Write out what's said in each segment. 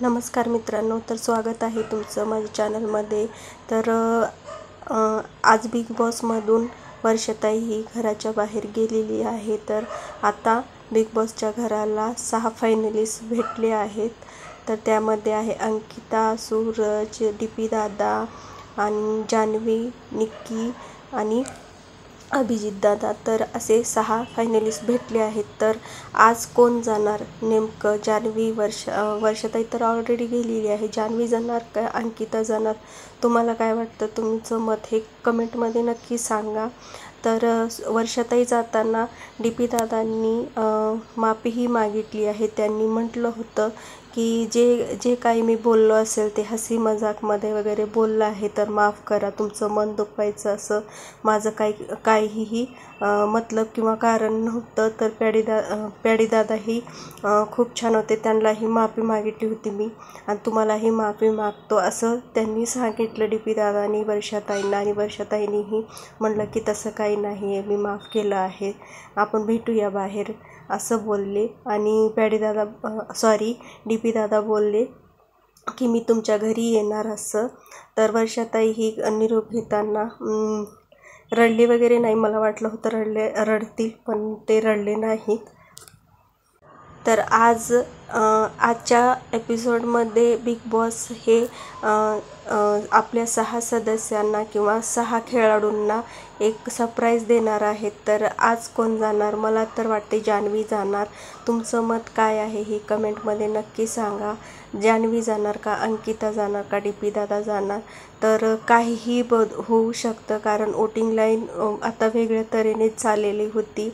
नमस्कार मित्रांनो, तर स्वागत आहे तुमचं माझ्या चॅनलमध्ये। तर आज बिग बॉसमधून वर्षाताई ही घराच्या बाहेर गेलेली आहे। तर आता बिग बॉसच्या घराला 6 फायनलिस्ट भेटले आहेत। तर त्यामध्ये आहे अंकिता, सूरज, डीपी दादा आणि जान्हवी, निक्की आणि अभिजित दादा। तर असे 6 फायनलिस्ट भेटले आहेत। तर आज कोण जाणार नेमकं? जान्हवी, वर्षाताई तर ऑलरेडी गेलेली आहे। जान्हवी जाणार का अंकिता जाणार? तुम्हाला काय वाटतं? तुमचं मत हे कमेंटमध्ये नक्की सांगा। तर वर्षाताई जाताना डीपी दादांनी माफीही मागितली आहे। त्यांनी म्हटलं होतं की जे काही मी बोललो असेल ते हसी मजाकमध्ये वगैरे बोललं आहे, तर माफ करा, तुमचं मन दुखवायचं असं माझं काहीही मतलब किंवा कारण नव्हतं। तर प्याडीदादाही खूप छान होते, त्यांनाही माफी मागितली होती मी आणि तुम्हालाही माफी मागतो असं त्यांनी सांगितलं डीपी दादांनी वर्षाताईंना। आणि वर्षाताईंनीही म्हणलं की तसं काही नाही आहे, मी माफ केलं आहे, आपण भेटूया बाहेर असं बोलले। आणि डीपी दादा बोलले की मी तुमच्या घरी येणार असं। तर वर्षाताई ही निरोप घेताना रडले वगैरे नाही, मला वाटलं होतं रडतील, पण ते रडले नाहीत। तर आजच्या एपिसोडमध्ये बिग बॉस हे आपल्या 6 सदस्यांना किंवा 6 खेळाडूंना एक सरप्राईज देणार आहेत। तर आज कोण जाणार? मला तर वाटते जान्हवी जाणार। तुमचं मत काय आहे हे कमेंटमध्ये नक्की सांगा। जान्हवी जाणार का, अंकिता जाणार का, डीपी दादा जाणार? तर काहीही होऊ शकतं, कारण वोटिंग लाईन आता वेगळ्या तऱ्हेने चाललेली होती।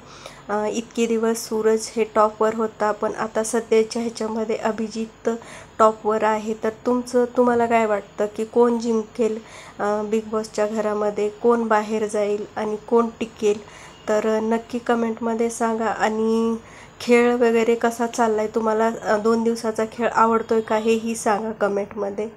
इतके दिवस सूरज हे टॉपवर होता, पण आता सध्याच्या ह्याच्यामध्ये अभिजित टॉपवर आहे। तर तुम्हाला काय वाटतं की कोण जिंकेल बिग बॉसच्या घरामध्ये? कोण बाहेर जाईल आणि कोण टिकेल? तर नक्की कमेंटमध्ये सांगा। आणि खेळ वगैरे कसा चाललाय? तुम्हाला 2 दिवसाचा खेळ आवडतोय का हेही सांगा कमेंटमध्ये।